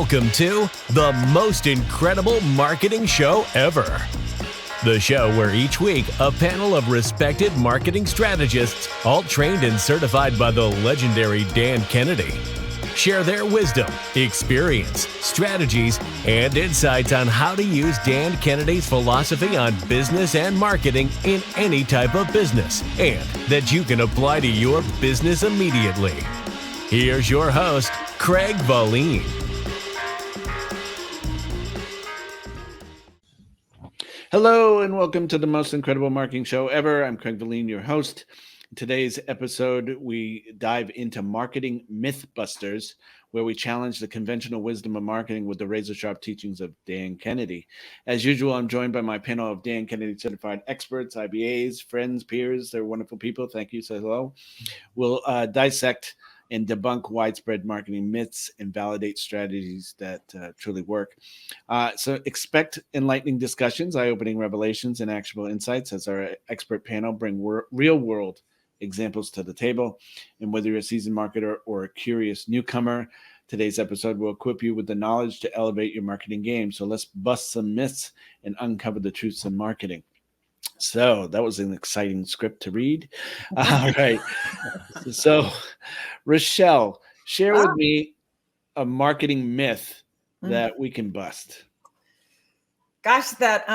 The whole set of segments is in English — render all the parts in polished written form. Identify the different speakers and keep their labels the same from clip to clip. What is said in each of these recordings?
Speaker 1: Welcome to the most incredible marketing show ever. The show where each week a panel of respected marketing strategists, all trained and certified by the legendary Dan Kennedy, share their wisdom, experience, strategies, and insights on how to use Dan Kennedy's philosophy on business and marketing in any type of business, and that you can apply to your business immediately. Here's your host, Craig Valine.
Speaker 2: Hello and welcome to the most incredible marketing show ever. I'm Craig Valine, your host. In today's episode, we dive into marketing mythbusters, where we challenge the conventional wisdom of marketing with the razor-sharp teachings of Dan Kennedy. As usual, I'm joined by my panel of Dan Kennedy certified experts, IBAs, friends, peers. They're wonderful people. Thank you. Say hello. We'll dissect and debunk widespread marketing myths and validate strategies that truly work. So expect enlightening discussions, eye-opening revelations, and actionable insights as our expert panel bring real-world examples to the table. And whether you're a seasoned marketer or a curious newcomer, today's episode will equip you with the knowledge to elevate your marketing game. So let's bust some myths and uncover the truths in marketing. So that was an exciting script to read. All right. So, Rochelle, share with me a marketing myth that we can bust.
Speaker 3: Gosh, that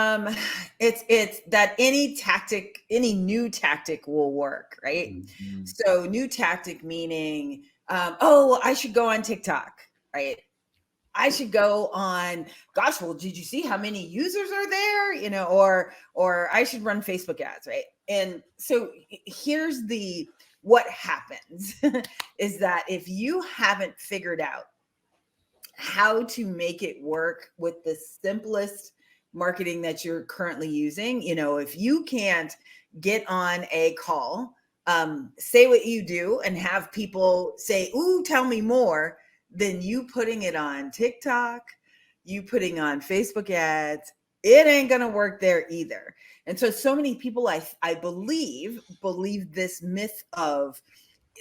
Speaker 3: it's that any new tactic will work, right? Mm-hmm. So new tactic meaning, I should go on TikTok, right? I should go on, gosh, well, did you see how many users are there? You know, or I should run Facebook ads, right? And so here's what happens is that if you haven't figured out how to make it work with the simplest marketing that you're currently using, you know, if you can't get on a call, say what you do and have people say, ooh, tell me more, then you putting it on TikTok, you putting on Facebook ads, it ain't going to work there either. And so many people, I believe this myth of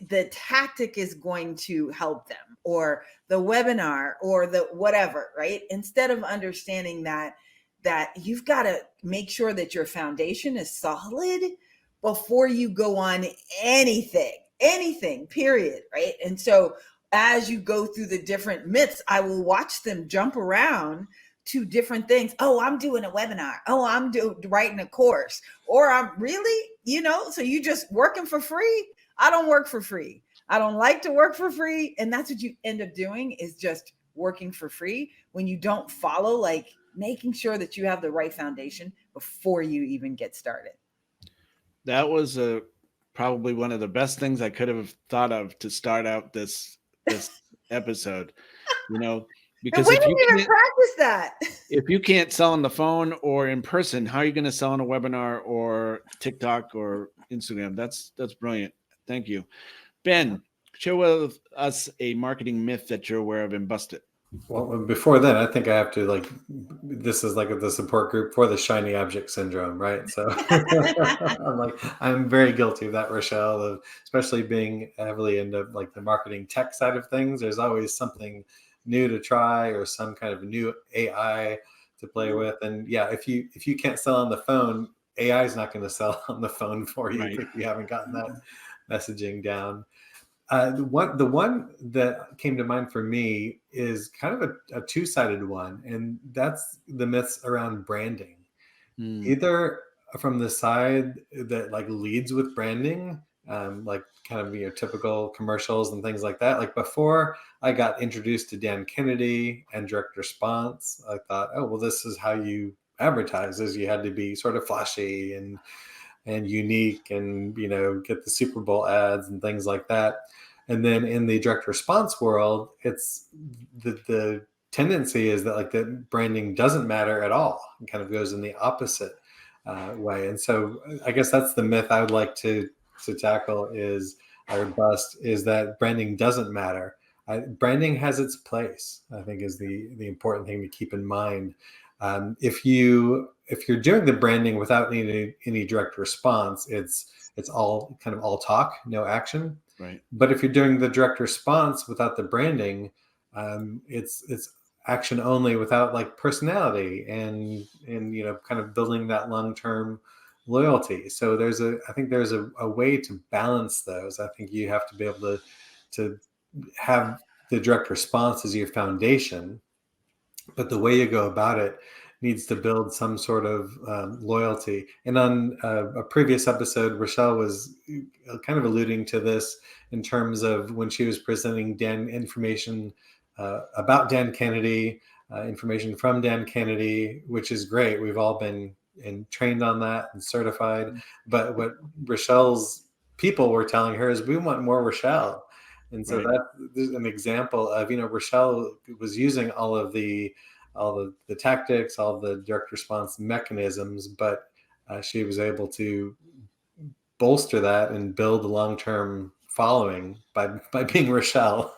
Speaker 3: the tactic is going to help them, or the webinar, or the whatever, right? Instead of understanding that you've got to make sure that your foundation is solid before you go on anything, period, right? And so as you go through the different myths, I will watch them jump around to different things. Oh, I'm doing a webinar. Oh, I'm writing a course. Or I'm really, so you just working for free. I don't work for free. I don't like to work for free. And that's what you end up doing, is just working for free when you don't follow, like making sure that you have the right foundation before you even get started.
Speaker 2: That was probably one of the best things I could have thought of to start out this episode, because
Speaker 3: we didn't even practice that.
Speaker 2: If you can't sell on the phone or in person, how are you going to sell on a webinar or TikTok or Instagram? That's brilliant. Thank you. Ben, share with us a marketing myth that you're aware of and bust it.
Speaker 4: Well, before then, I think I have to this is like the support group for the shiny object syndrome, right? So I'm very guilty of that, Rochelle, of especially being heavily into like the marketing tech side of things. There's always something new to try or some kind of new AI to play with. And yeah, if you can't sell on the phone, AI is not going to sell on the phone for you, right, if you haven't gotten that messaging down. The one that came to mind for me is kind of a two-sided one, and that's the myths around branding. Either from the side that like leads with branding, like kind of typical commercials and things like that. Like before I got introduced to Dan Kennedy and direct response, I thought, oh well, this is how you advertise. Is you had to be sort of flashy and unique and get the Super Bowl ads and things like that. And then in the direct response world, it's the tendency is that like the branding doesn't matter at all. It kind of goes in the opposite way. And so I guess that's the myth I would like to tackle or bust, is that branding doesn't matter. Branding has its place, I think, is the important thing to keep in mind. If you're doing the branding without any direct response, it's all kind of all talk, no action.
Speaker 2: Right.
Speaker 4: But if you're doing the direct response without the branding, it's action only without like personality and kind of building that long-term loyalty. So I think there's a way to balance those. I think you have to be able to have the direct response as your foundation, but the way you go about it needs to build some sort of loyalty. And on a previous episode, Rochelle was kind of alluding to this in terms of when she was presenting Dan information about Dan Kennedy, information from Dan Kennedy, which is great. We've all been trained on that and certified. But what Rochelle's people were telling her is, we want more Rochelle. And so that's an example of, Rochelle was using all the tactics, all the direct response mechanisms, but she was able to bolster that and build a long-term following by being Rochelle.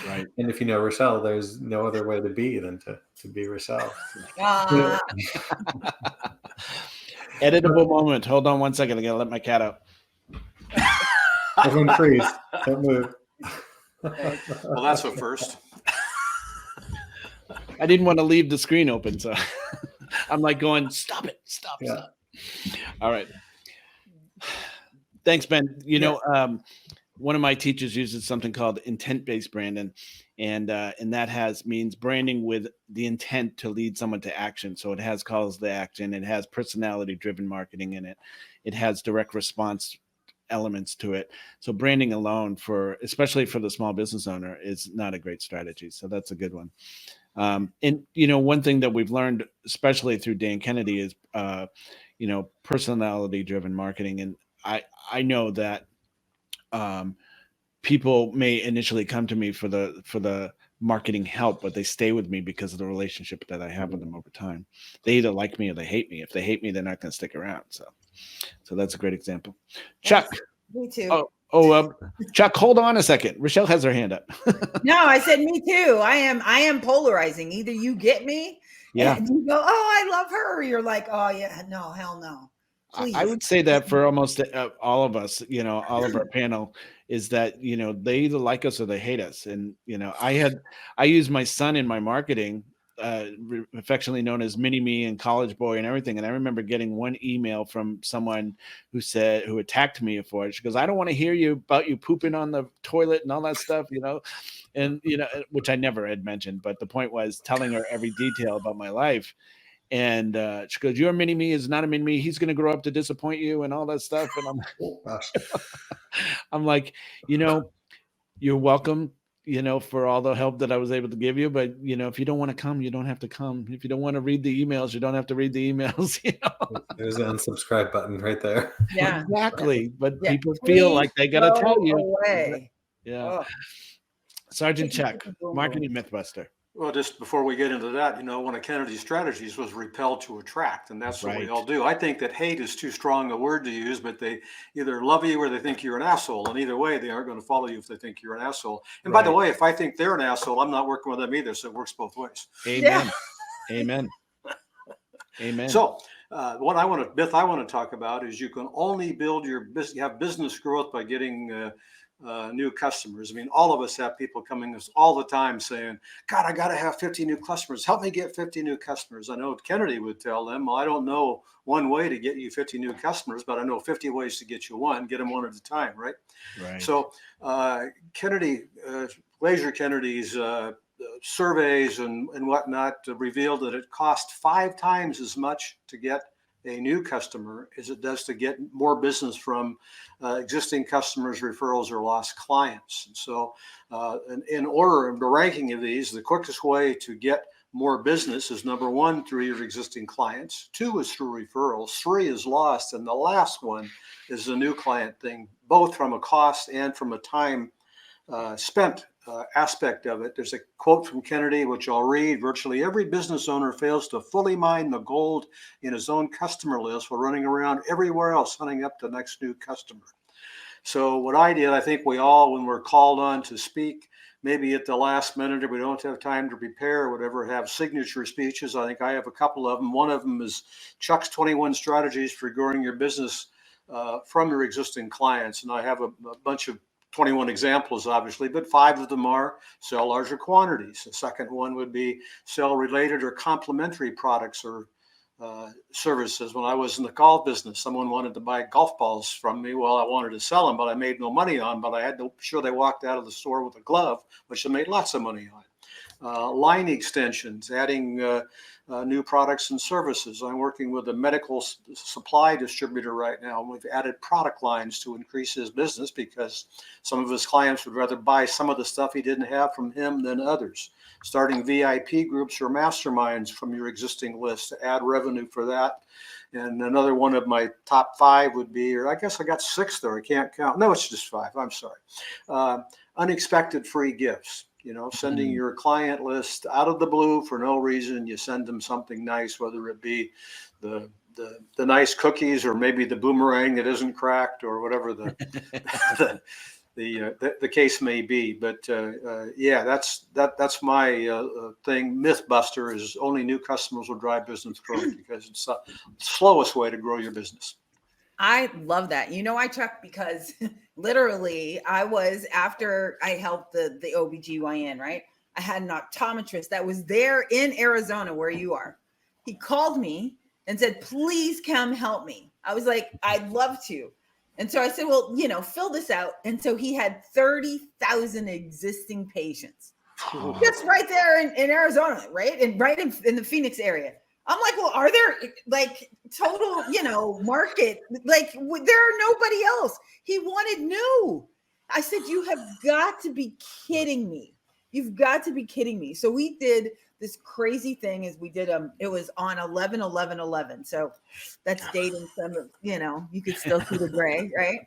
Speaker 2: Right.
Speaker 4: And if you know Rochelle, there's no other way to be than to be Rochelle.
Speaker 2: Editable moment. Hold on one second. I gotta let my cat out.
Speaker 4: Everyone freeze. Don't move.
Speaker 5: Well, that's a first.
Speaker 2: I didn't want to leave the screen open, so I'm like going, stop it, stop. All right. Thanks, Ben. One of my teachers uses something called intent-based branding, and that means branding with the intent to lead someone to action. So it has calls to action, it has personality-driven marketing in it, it has direct response elements to it. So branding alone, especially for the small business owner, is not a great strategy. So that's a good one. And one thing that we've learned, especially through Dan Kennedy, is personality-driven marketing. And I know that people may initially come to me for the marketing help, but they stay with me because of the relationship that I have with them over time. They either like me or they hate me. If they hate me, they're not going to stick around. So that's a great example. Chuck.
Speaker 3: Me too.
Speaker 2: Chuck, hold on a second. Rochelle has her hand up.
Speaker 3: No, I said me too. I am polarizing. Either you get me, and you go, oh, I love her, or you're like, oh yeah, no, hell no. Please.
Speaker 2: I would say that for almost all of us, all of our panel, is that they either like us or they hate us. And I use my son in my marketing, affectionately known as Mini Me and College Boy and everything. And I remember getting one email from someone who attacked me for it. She goes, I don't want to hear about you pooping on the toilet and all that stuff, and which I never had mentioned. But the point was telling her every detail about my life. And she goes, your mini me is not a mini me. He's going to grow up to disappoint you and all that stuff. And I'm like, you're welcome, for all the help that I was able to give you. But, if you don't want to come, you don't have to come. If you don't want to read the emails, you don't have to read the emails.
Speaker 4: There's an unsubscribe button right there.
Speaker 3: Yeah,
Speaker 2: exactly. But people feel like they got to tell you.
Speaker 3: Away.
Speaker 2: Yeah. Sergeant Chuck, Marketing Mythbuster.
Speaker 5: Well, just before we get into that, one of Kennedy's strategies was repel to attract, and that's what we all do. I think that hate is too strong a word to use, but they either love you or they think you're an asshole, and either way, they aren't going to follow you if they think you're an asshole. And by the way, if I think they're an asshole, I'm not working with them either, so it works both ways.
Speaker 2: Amen. Yeah. Amen. Amen.
Speaker 5: So, what I want to talk about is you can only build your business, have business growth by getting new customers. I mean, all of us have people coming us all the time saying, God, I got to have 50 new customers. Help me get 50 new customers. I know Kennedy would tell them, well, I don't know one way to get you 50 new customers, but I know 50 ways to get you one, get them one at a time. Right. So Kennedy, Laser Kennedy's surveys and whatnot revealed that it cost 5 times as much to get a new customer as it does to get more business from existing customers, referrals, or lost clients. And so in order of the ranking of these, the quickest way to get more business is number 1, through your existing clients. 2 is through referrals. 3 is lost. And the last one is the new client thing, both from a cost and from a time spent aspect of it. There's a quote from Kennedy, which I'll read. Virtually every business owner fails to fully mine the gold in his own customer list while running around everywhere else hunting up the next new customer. So what I did, I think we all, when we're called on to speak, maybe at the last minute, or we don't have time to prepare or whatever, have signature speeches. I think I have a couple of them. One of them is Chuck's 21 strategies for growing your business from your existing clients. And I have a bunch of 21 examples, obviously, but 5 of them are sell larger quantities. The second one would be sell related or complementary products or services. When I was in the golf business, someone wanted to buy golf balls from me. Well, I wanted to sell them, but I made no money on, but I had to make sure they walked out of the store with a glove, which I made lots of money on. Line extensions, adding new products and services. I'm working with a medical supply distributor right now. We've added product lines to increase his business because some of his clients would rather buy some of the stuff he didn't have from him than others. Starting VIP groups or masterminds from your existing list to add revenue for that. And another one of my top 5 would be, or I guess I got 6 there, I can't count. No, it's just 5, I'm sorry. Unexpected free gifts. Sending your client list out of the blue for no reason. You send them something nice, whether it be the nice cookies or maybe the boomerang that isn't cracked or whatever the case may be. But yeah, that's my thing. Mythbuster is only new customers will drive business growth because it's the slowest way to grow your business.
Speaker 3: I love that. Chuck, because literally after I helped the OBGYN, right? I had an optometrist that was there in Arizona where you are. He called me and said, please come help me. I was like, I'd love to. And so I said, well, fill this out. And so he had 30,000 existing patients just right there in Arizona, right? And right in the Phoenix area. I'm like, well, are there like total, market? Like there are nobody else. He wanted new. I said, you have got to be kidding me. You've got to be kidding me. So we did this crazy thing is we did, it was on 11/11/11. So that's dating some of, you could still see the gray, right?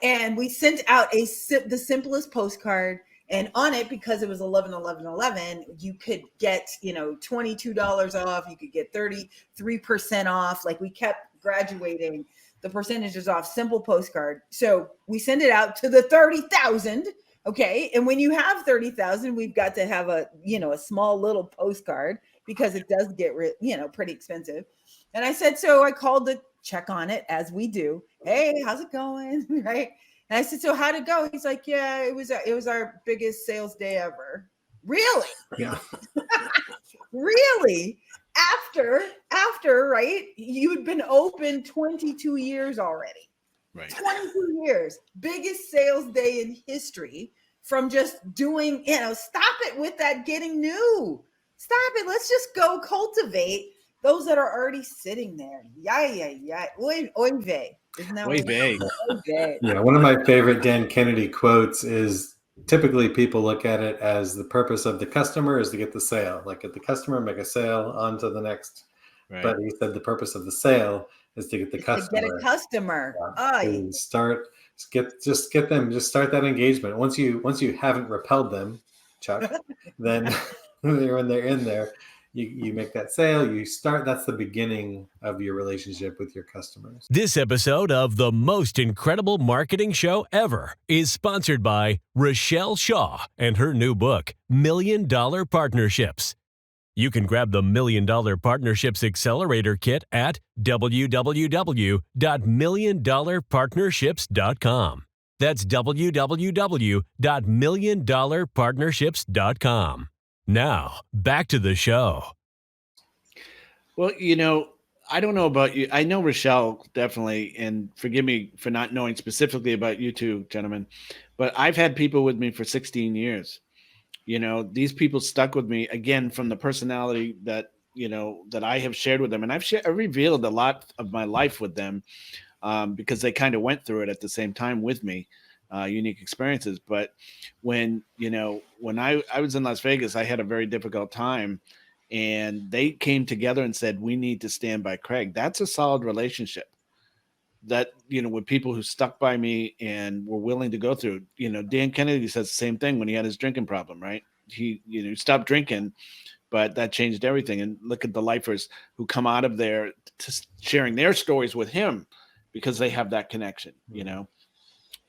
Speaker 3: And we sent out the simplest postcard. And on it, because it was 11/11/11, you could get, $22 off. You could get 33% off. Like we kept graduating the percentages off. Simple postcard. So we send it out to the 30,000. Okay. And when you have 30,000, we've got to have a small little postcard because it does get, pretty expensive. And I said, so I called to check on it as we do. Hey, how's it going? Right. And I said, so how'd it go? He's like, yeah, it was our biggest sales day ever. Really?
Speaker 4: Yeah.
Speaker 3: Really? After, right? You'd been open 22 years already.
Speaker 2: Right.
Speaker 3: 22 years. Biggest sales day in history from just doing, stop it with that getting new. Stop it. Let's just go cultivate those that are already sitting there. Yeah. Oy vey. Isn't that
Speaker 2: Oy vey.
Speaker 4: Yeah, one of my favorite Dan Kennedy quotes is typically people look at it as the purpose of the customer is to get the sale. Like get the customer, make a sale, on to the next. Right. But he said the purpose of the sale is to get the customer.
Speaker 3: To get a customer.
Speaker 4: Just start that engagement. Once you haven't repelled them, Chuck, then when they're in there, you make that sale, you start, that's the beginning of your relationship with your customers.
Speaker 1: This episode of The Most Incredible Marketing Show Ever is sponsored by Rochelle Shaw and her new book, $1 Million Partnerships. You can grab the $1 Million Partnerships Accelerator Kit at www.milliondollarpartnerships.com. That's www.milliondollarpartnerships.com. Now, back to the show.
Speaker 2: Well, I don't know about you. I know Rochelle definitely, and forgive me for not knowing specifically about you two gentlemen, but I've had people with me for 16 years. These people stuck with me again from the personality that I have shared with them, and I've revealed a lot of my life with them because they kind of went through it at the same time with me. Unique experiences. But when I was in Las Vegas, I had a very difficult time, and they came together and said, we need to stand by Craig. That's a solid relationship that, with people who stuck by me and were willing to go through. Dan Kennedy says the same thing when he had his drinking problem, right? He, stopped drinking, but that changed everything. And look at the lifers who come out of there to sharing their stories with him because they have that connection,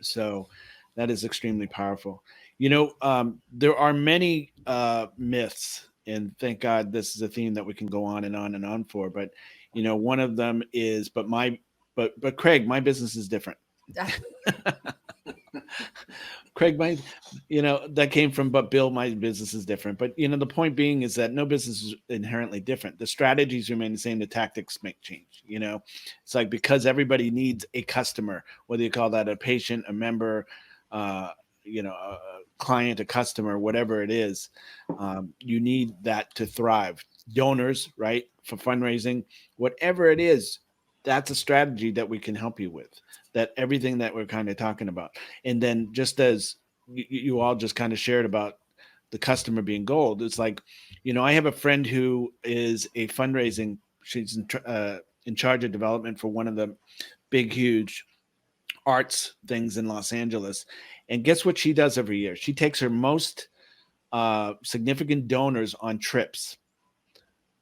Speaker 2: So that is extremely powerful. There are many myths, and thank God this is a theme that we can go on and on and on for. But, one of them is, but Craig, my business is different. Craig, that came from, but Bill, my business is different. But, the point being is that no business is inherently different. The strategies remain the same. The tactics make change. It's like, because everybody needs a customer, whether you call that a patient, a member, a client, a customer, whatever it is, you need that to thrive. Donors, right? For fundraising, whatever it is, that's a strategy that we can help you with. That everything that we're kind of talking about. And then, just as you all just kind of shared about the customer being gold, it's like, I have a friend who is a fundraising, she's in charge of development for one of the big, huge arts things in Los Angeles. And guess what she does every year? She takes her most significant donors on trips,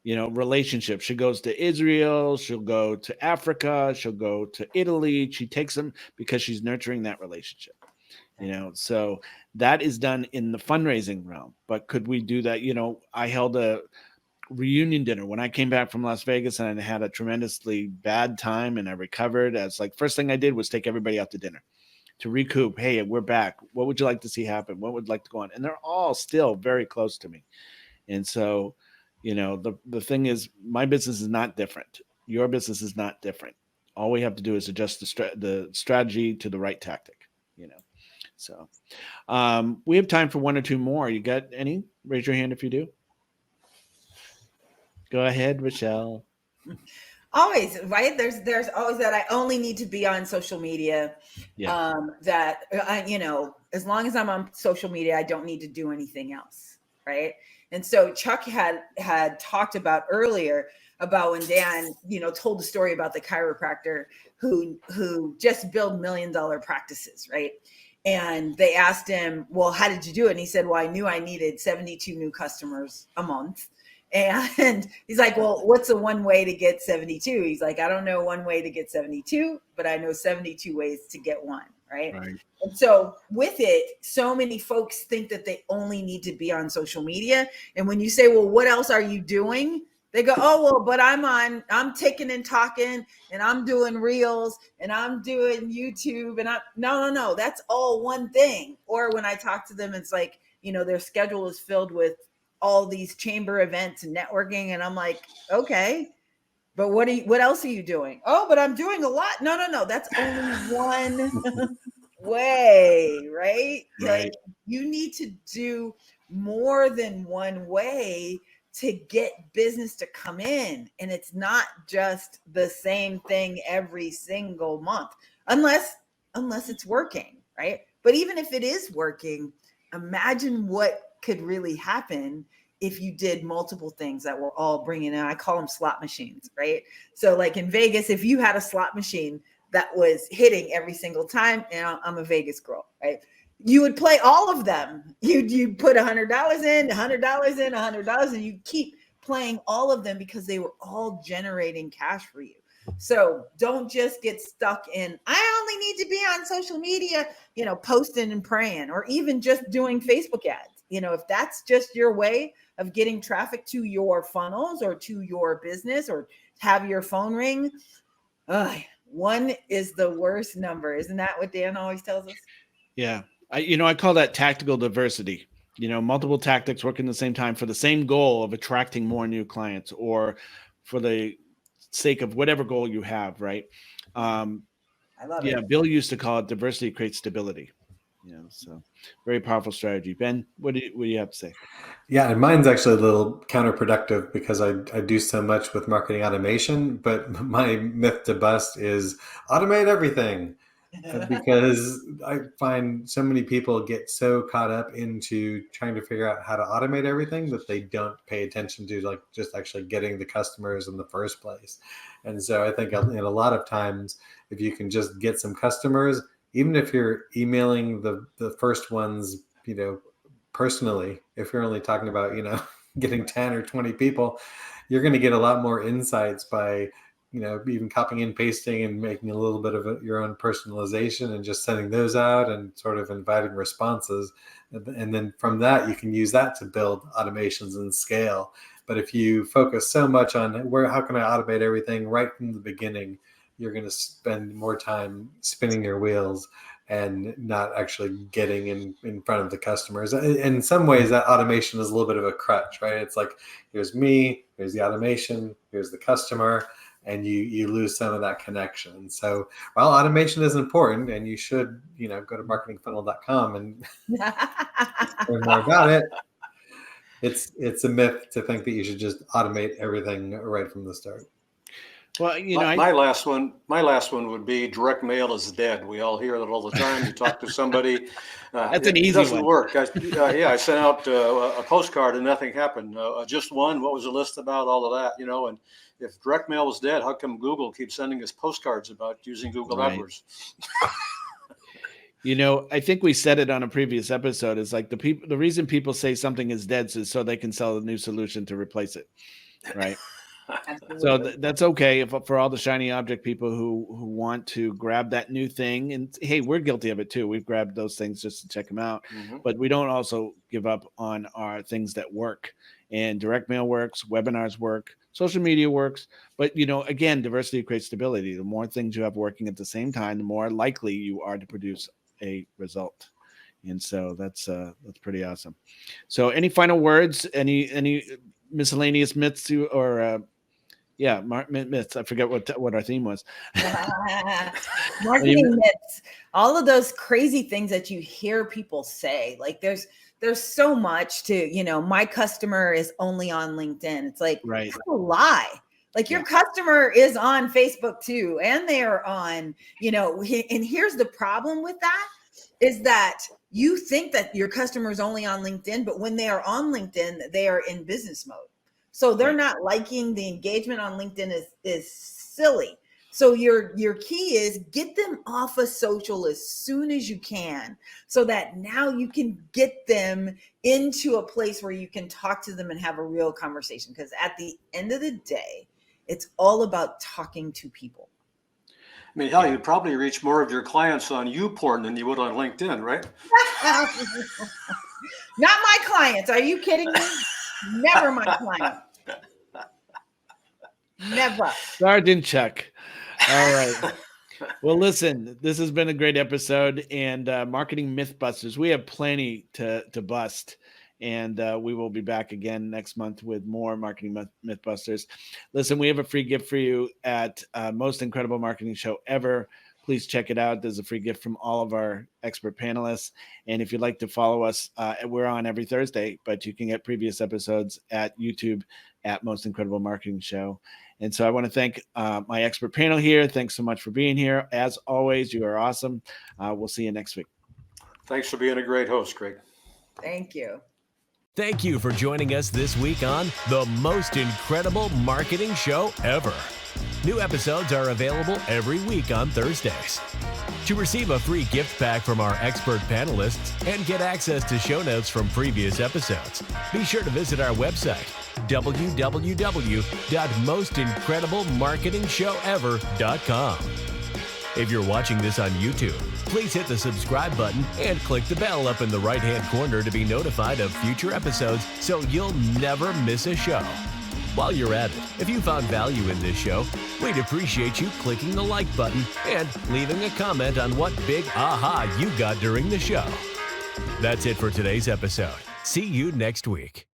Speaker 2: relationships. She goes to Israel, she'll go to Africa, she'll go to Italy. She takes them because she's nurturing that relationship. So that is done in the fundraising realm. But could we do that? I held a reunion dinner when I came back from Las Vegas, and I had a tremendously bad time, and I recovered. As like, first thing I did was take everybody out to dinner to recoup. Hey, we're back. What would you like to see happen? What would you like to go on? And they're all still very close to me. And so, the thing is, my business is not different. Your business is not different. All we have to do is adjust the strategy to the right tactic. So we have time for one or two more. You got any? Raise your hand if you do. Go ahead, Rochelle.
Speaker 3: Always, right? There's always that I only need to be on social media.
Speaker 2: Yeah.
Speaker 3: That as long as I'm on social media, I don't need to do anything else, right? And so Chuck had talked about earlier about when Dan, told the story about the chiropractor who just built $1 million practices, right? And they asked him, well, how did you do it? And he said, well, I knew I needed 72 new customers a month. And he's like, well, what's the one way to get 72? He's like, I don't know one way to get 72, but I know 72 ways to get one. Right. And so with it, so many folks think that they only need to be on social media. And when you say, well, what else are you doing? They go, oh, well, but I'm taking and talking, and I'm doing reels, and I'm doing YouTube, and no, that's all one thing. Or when I talk to them, it's like, their schedule is filled with all these chamber events and networking. And I'm like, okay, but what else are you doing? Oh, but I'm doing a lot. No. That's only one way, right?
Speaker 2: Right.
Speaker 3: Like, you need to do more than one way to get business to come in. And it's not just the same thing every single month, unless it's working, right? But even if it is working, imagine what could really happen if you did multiple things that were all bringing in. I call them slot machines, right? So like in Vegas, if you had a slot machine that was hitting every single time, and I'm a Vegas girl, right? You would play all of them. You put $100 in, $100 in, $100, and you keep playing all of them because they were all generating cash for you. So don't just get stuck in, I only need to be on social media, posting and praying, or even just doing Facebook ads. If that's just your way of getting traffic to your funnels or to your business, or have your phone ring, one is the worst number. Isn't that what Dan always tells us?
Speaker 2: Yeah. I call that tactical diversity. Multiple tactics working at the same time for the same goal of attracting more new clients, or for the sake of whatever goal you have, right?
Speaker 3: I love it.
Speaker 2: Yeah, Bill used to call it diversity creates stability. So very powerful strategy. Ben, what do you have to say?
Speaker 4: Yeah, and mine's actually a little counterproductive because I do so much with marketing automation, but my myth to bust is automate everything. Because I find so many people get so caught up into trying to figure out how to automate everything that they don't pay attention to like just actually getting the customers in the first place. And so I think in a lot of times, if you can just get some customers, even if you're emailing the first ones, personally, if you're only talking about, getting 10 or 20 people, you're going to get a lot more insights by even copying and pasting and making a little bit of your own personalization and just sending those out and sort of inviting responses. And then from that, you can use that to build automations and scale. But if you focus so much on how can I automate everything right from the beginning, you're going to spend more time spinning your wheels and not actually getting in front of the customers. In some ways, that automation is a little bit of a crutch, right? It's like, here's me, here's the automation, here's the customer, and you lose some of that connection. So while automation is important, and you should, go to marketingfunnel.com and learn more about it, it's a myth to think that you should just automate everything right from the start.
Speaker 2: Well,
Speaker 5: my last one would be direct mail is dead. We all hear that all the time. You talk to somebody,
Speaker 2: that's an easy one.
Speaker 5: It doesn't work. I sent out a postcard and nothing happened. Just one. What was the list about? All of that, And if direct mail was dead, how come Google keeps sending us postcards about using Google AdWords?
Speaker 2: I think we said it on a previous episode. Is like the reason people say something is dead is so they can sell a new solution to replace it, right? So that's okay for all the shiny object people who want to grab that new thing. And hey, we're guilty of it too. We've grabbed those things just to check them out, but we don't also give up on our things that work. And direct mail works, webinars work, social media works. But again, diversity creates stability. The more things you have working at the same time, the more likely you are to produce a result. And so that's pretty awesome. So any final words? Any miscellaneous myths myths. I forget what our theme was.
Speaker 3: Marketing myths. All of those crazy things that you hear people say. Like there's so much to, my customer is only on LinkedIn. It's like,
Speaker 2: right.
Speaker 3: That's a lie. Like your customer is on Facebook too. And they're on, and here's the problem with that is that you think that your customer is only on LinkedIn, but when they are on LinkedIn, they are in business mode. So they're not liking the engagement on LinkedIn is silly. So your key is get them off of social as soon as you can so that now you can get them into a place where you can talk to them and have a real conversation. Because at the end of the day, it's all about talking to people.
Speaker 5: I mean, hell, you'd probably reach more of your clients on YouPorn than you would on LinkedIn, right?
Speaker 3: Not my clients. Are you kidding me? Never my clients. Never.
Speaker 2: Sergeant Chuck. All right. Well, listen, this has been a great episode, and Marketing Mythbusters. We have plenty to bust, and we will be back again next month with more Marketing Mythbusters. Listen, we have a free gift for you at Most Incredible Marketing Show Ever. Please check it out. There's a free gift from all of our expert panelists. And if you'd like to follow us, we're on every Thursday, but you can get previous episodes at YouTube at Most Incredible Marketing Show. And so I want to thank my expert panel here. Thanks so much for being here. As always, you are awesome. We'll see you next week.
Speaker 5: Thanks for being a great host, Craig.
Speaker 3: Thank you.
Speaker 1: Thank you for joining us this week on the Most Incredible Marketing Show Ever. New episodes are available every week on Thursdays. To receive a free gift pack from our expert panelists and get access to show notes from previous episodes, be sure to visit our website, www.mostincrediblemarketingshowever.com. If you're watching this on YouTube, please hit the subscribe button and click the bell up in the right-hand corner to be notified of future episodes so you'll never miss a show. While you're at it, if you found value in this show, we'd appreciate you clicking the like button and leaving a comment on what big aha you got during the show. That's it for today's episode. See you next week.